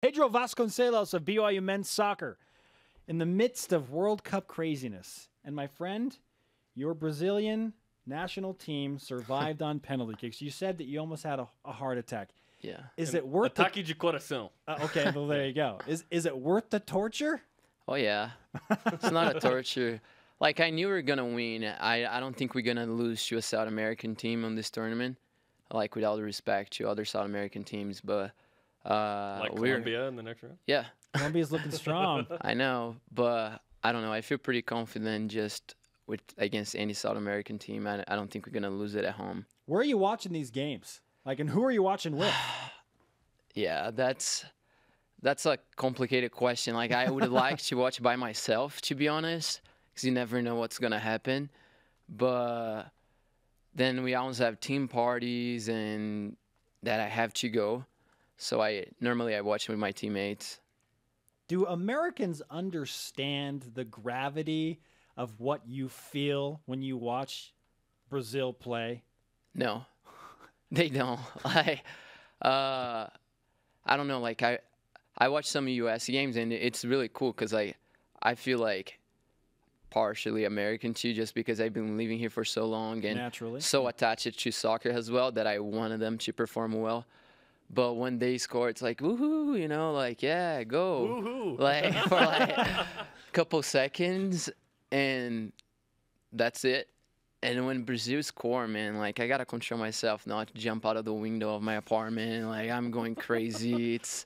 Pedro Vasconcelos of BYU Men's Soccer in the midst of World Cup craziness. And my friend, your Brazilian national team survived on penalty kicks. You said that you almost had a heart attack. Yeah. Is it worth the... Ataque de coração. Okay, well, there you go. Is it worth the torture? Oh, yeah. It's not a torture. Like, I knew we were going to win. I don't think we're going to lose to a South American team on this tournament, like, with all the respect to other South American teams. But like Colombia in the next round? Yeah. Colombia's looking strong. I know, but I don't know. I feel pretty confident just against any South American team. I don't think we're going to lose it at home. Where are you watching these games? Like, and who are you watching with? Yeah, that's a complicated question. Like, I would like to watch by myself, to be honest, because you never know what's going to happen. But then we always have team parties and that I have to go. So normally I watch with my teammates. Do Americans understand the gravity of what you feel when you watch Brazil play? No, they don't. I don't know. Like, I watch some U.S. games, and it's really cool because I feel like partially American too, just because I've been living here for so long and naturally so attached to soccer as well that I wanted them to perform well. But when they score, it's like, woohoo, you know, like, yeah, go. Woohoo. Like, for like a couple seconds, and that's it. And when Brazil score, man, like, I got to control myself not to jump out of the window of my apartment. Like, I'm going crazy. It's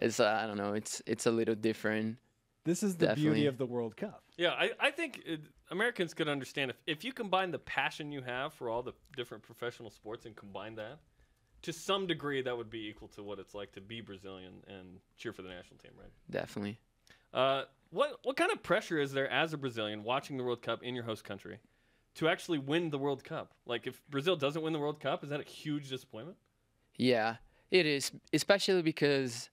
I don't know, it's a little different. This is the Definitely. beauty of the World Cup. Yeah, I think Americans could understand if you combine the passion you have for all the different professional sports and combine that, to some degree, that would be equal to what it's like to be Brazilian and cheer for the national team, right? Definitely. What kind of pressure is there as a Brazilian watching the World Cup in your host country to actually win the World Cup? Like, if Brazil doesn't win the World Cup, is that a huge disappointment? Yeah, it is, especially because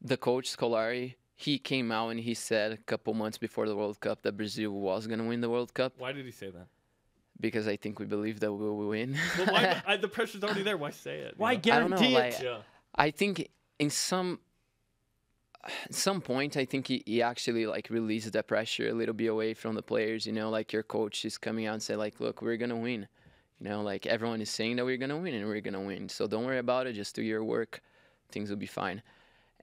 the coach, Scolari, he came out and he said a couple months before the World Cup that Brazil was going to win the World Cup. Why did he say that? Because I think we believe that we will win. Well, why, the pressure's already there. Why say it? Why you know? guarantee I it? don't know, Yeah. I think in some point, I think he actually like released that pressure a little bit away from the players. You know, like your coach is coming out and say like, look, we're gonna win. You know, like everyone is saying that we're gonna win and we're gonna win. So don't worry about it. Just do your work. Things will be fine.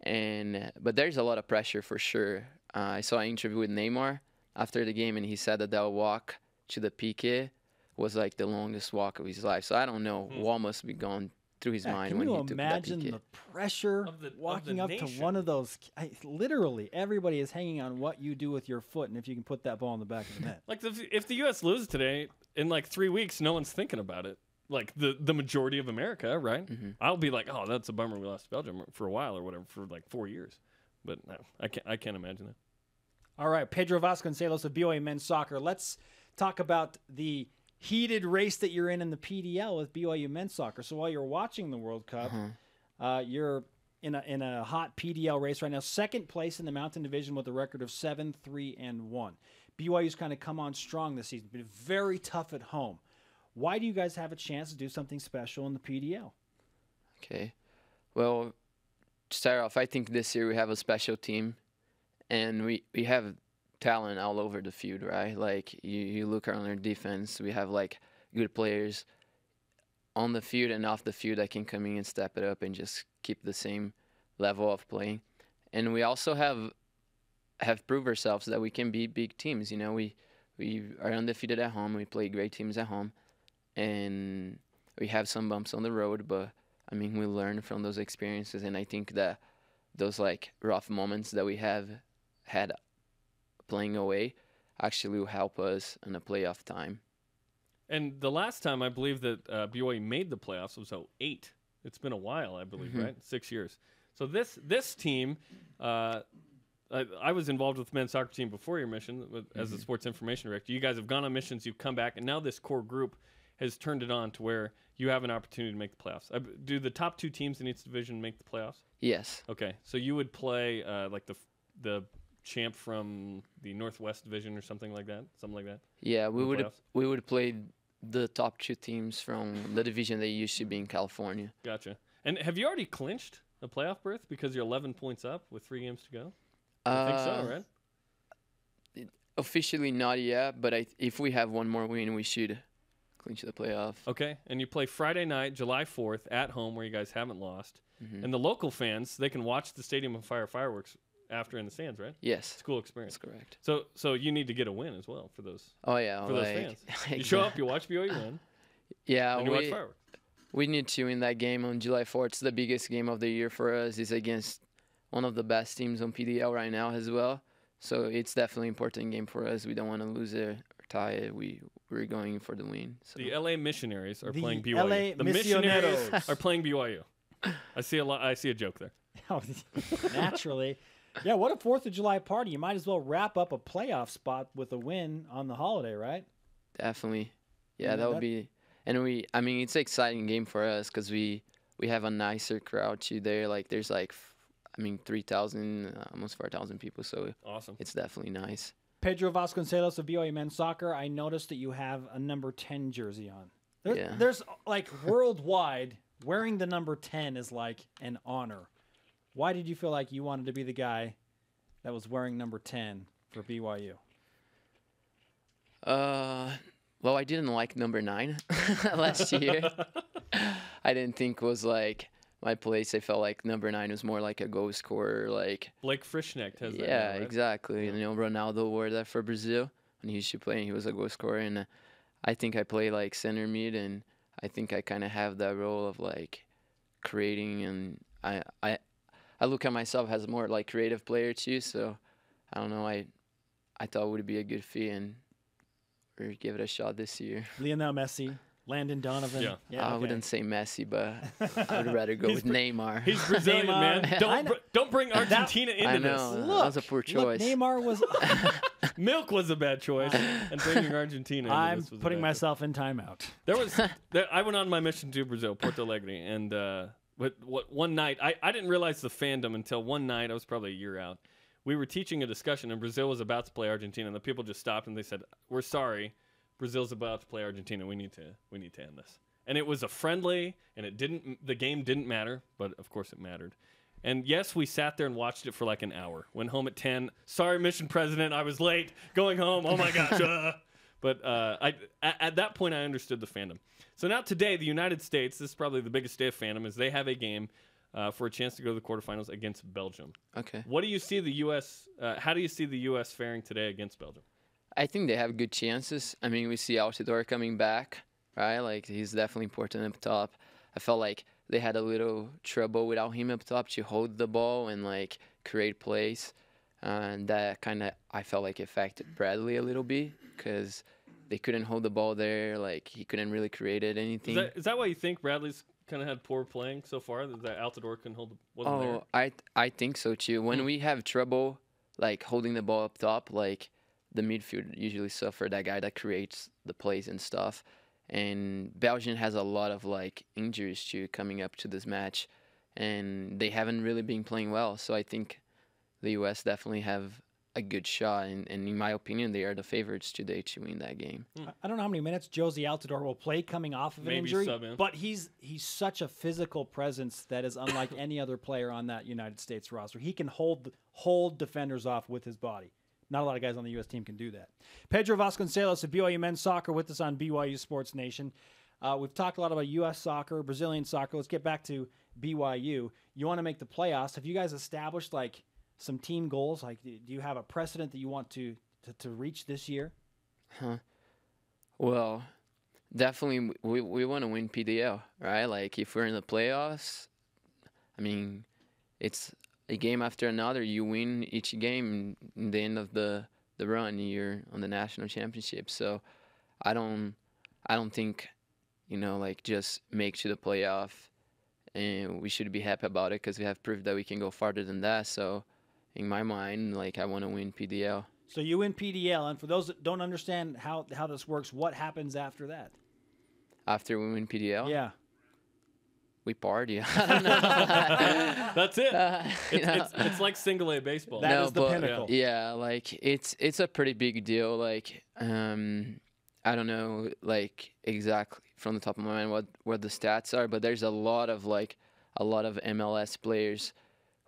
But there's a lot of pressure for sure. I saw an interview with Neymar after the game, and he said that walk to the Piqué was like the longest walk of his life. So I don't know what must be going through his mind when he took that Can you imagine Piqué. the pressure walking up to one of those? Literally, everybody is hanging on what you do with your foot and if you can put that ball in the back of the net. Like, if the U.S. loses today, in like 3 weeks, no one's thinking about it. Like, the majority of America, right? Mm-hmm. I'll be like, oh, that's a bummer we lost to Belgium for a while or whatever, for like 4 years. But no, I can't imagine that. All right, Pedro Vasconcelos of BYU Men's Soccer. Let's talk about the heated race that you're in the PDL with BYU Men's Soccer. So while you're watching the World Cup, you're in a hot PDL race right now. Second place in the Mountain Division with a record of 7-3-1. BYU's kind of come on strong this season, but very tough at home. Why do you guys have a chance to do something special in the PDL? Okay. Well, to start off, I think this year we have a special team, and we have talent all over the field, right? Like, you look around our defense, we have, like, good players on the field and off the field that can come in and step it up and just keep the same level of playing. And we also have proved ourselves that we can beat big teams. You know, we are undefeated at home. We play great teams at home. And we have some bumps on the road, but, I mean, we learn from those experiences. And I think that those, like, rough moments that we have had playing away actually will help us in the playoff time. And the last time I believe that BYU made the playoffs was 2008. It's been a while, I believe, right? 6 years. So this team, I was involved with the men's soccer team before your mission as a sports information director. You guys have gone on missions, you've come back, and now this core group has turned it on to where you have an opportunity to make the playoffs. Do the top two teams in each division make the playoffs? Yes. Okay, so you would play like the champ from the Northwest Division or something like that? Yeah, we playoffs? would play the top two teams from the division that used to be in California. Gotcha. And have you already clinched a playoff berth because you're 11 points up with 3 games to go? I think so, right? Officially not yet, but if we have one more win, we should clinch the playoff. Okay, and you play Friday night, July 4th, at home where you guys haven't lost. And the local fans, they can watch the Stadium on Fire fireworks after in the stands, right? Yes. It's a cool experience. That's correct. So you need to get a win as well for those. Oh, yeah. For those fans. You show up, you watch BYU win. Yeah, and you watch fireworks. We need to win that game on July 4th. It's the biggest game of the year for us. It's against one of the best teams on PDL right now as well. So it's definitely an important game for us. We don't want to lose it or tie it. We're going for the win. So. The LA Missionaries are playing BYU. LA the Missionaries are playing BYU. I see a joke there. Naturally. Yeah, what a 4th of July party. You might as well wrap up a playoff spot with a win on the holiday, right? Definitely. Yeah, that would be. And it's an exciting game for us because we have a nicer crowd too there. Like, there's 3,000, almost 4,000 people. So awesome. It's definitely nice. Pedro Vasconcelos of BYU Men's Soccer, I noticed that you have a number 10 jersey on. There's like worldwide, wearing the number 10 is like an honor. Why did you feel like you wanted to be the guy that was wearing number 10 for BYU? Well, I didn't like number 9 last year. I didn't think was like my place. I felt like number 9 was more like a goal scorer. Like Blake Frischnecht has that. Yeah, now, right? exactly. Yeah. Ronaldo wore that for Brazil when he used to play. He was a goal scorer, and I think I play like center mid, and I think I kind of have that role of like creating, and I look at myself as more like creative player too. So I don't know. I thought it would be a good fit, and we'll give it a shot this year. Lionel Messi, Landon Donovan. Yeah, I wouldn't say Messi, but I would rather go with Neymar. He's Brazilian, man. Don't bring Argentina into this. That was a poor choice. Neymar was... Milk was a bad choice, and bringing Argentina into I'm this was putting myself in timeout. I went on my mission to Brazil, Porto Alegre, and one night, I didn't realize the fandom until one night. I was probably a year out. We were teaching a discussion, and Brazil was about to play Argentina, and the people just stopped and they said, "We're sorry, Brazil's about to play Argentina. We need to end this." And it was a friendly, and the game didn't matter, but of course it mattered. And yes, we sat there and watched it for like an hour. Went home at 10. Sorry, mission president, I was late. Going home. Oh my gosh. But at that point, I understood the fandom. So now today, the United States, this is probably the biggest day of fandom, is they have a game for a chance to go to the quarterfinals against Belgium. Okay. What do you see the U.S. How do you see the U.S. faring today against Belgium? I think they have good chances. I mean, we see Altidore coming back, right? Like, he's definitely important up top. I felt like they had a little trouble without him up top to hold the ball and, like, create plays. And that kind of, I felt like, affected Bradley a little bit because they couldn't hold the ball there. Like, he couldn't really create anything. Is that why you think Bradley's kind of had poor playing so far? That Altidore couldn't hold wasn't there? I think so, too. When we have trouble, like, holding the ball up top, like, the midfield usually suffer, that guy that creates the plays and stuff. And Belgium has a lot of like injuries too coming up to this match, and they haven't really been playing well. So I think the U.S. definitely have a good shot, and in my opinion, they are the favorites today to win that game. I don't know how many minutes Josie Altidore will play coming off of an injury, but he's such a physical presence that is unlike any other player on that United States roster. He can hold defenders off with his body. Not a lot of guys on the U.S. team can do that. Pedro Vasconcelos of BYU Men's Soccer with us on BYU Sports Nation. We've talked a lot about U.S. soccer, Brazilian soccer. Let's get back to BYU. You want to make the playoffs. Have you guys established like some team goals? Like, do you have a precedent that you want to reach this year? Well, definitely we want to win PDL, right? Like, if we're in the playoffs, I mean, it's a game after another. You win each game, in the end of the run, you're on the national championship. So I don't think, like, just make to the playoff, and we should be happy about it because we have proved that we can go farther than that. So in my mind, like, I want to win PDL. So you win PDL, and for those that don't understand how this works, what happens after that? After we win PDL? Yeah. We party. I don't know. That's it. It's like single A baseball. That is the pinnacle. Yeah, like it's a pretty big deal. Like I don't know, like exactly from the top of my mind what the stats are, but there's a lot of a lot of MLS players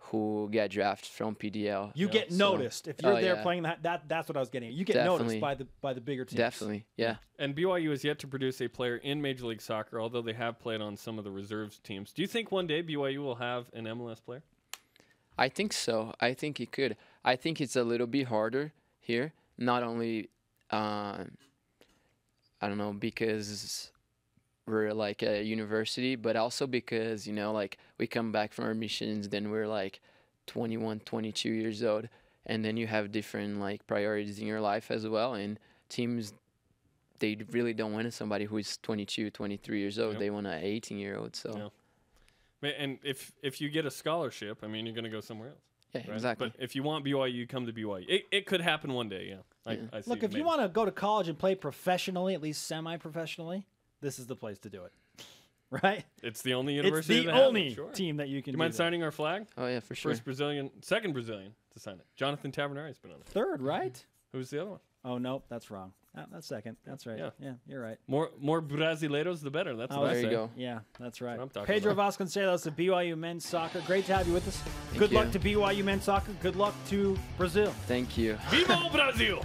who get drafted from PDL. You get noticed if you're there yeah. playing that's what I was getting at. You get Definitely. noticed by the bigger teams. Definitely, yeah. And BYU has yet to produce a player in Major League Soccer, although they have played on some of the reserves teams. Do you think one day BYU will have an MLS player? I think so. I think it could. I think it's a little bit harder here. Not only, I don't know, because we're like a university, but also because, you know, like we come back from our missions, then we're like 21, 22 years old, and then you have different like priorities in your life as well. And teams, they really don't want somebody who is 22, 23 years old. Yep. They want an 18-year-old. So. Yeah. And if you get a scholarship, I mean, you're going to go somewhere else. Yeah, right? exactly. But if you want BYU, you come to BYU. It could happen one day, yeah. I see Look, if you want to go to college and play professionally, at least semi-professionally, this is the place to do it. Right? It's the only It's university the that has it, only sure. team that you can Do you do mind that. signing our flag? Oh, yeah, for sure. Second Brazilian to sign it. Jonathan Tavernari's been on it. Third, right? Who's the other one? Oh, no, that's wrong. That's second. That's right. Yeah. Yeah, you're right. More Brasileiros, the better. That's Oh, what I there say. you go. Yeah, that's right. what I'm talking Pedro about. Vasconcelos of BYU Men's Soccer. Great to have you with us. Good you. luck to BYU Men's Soccer. Good luck to Brazil. Thank you. Viva o Brasil!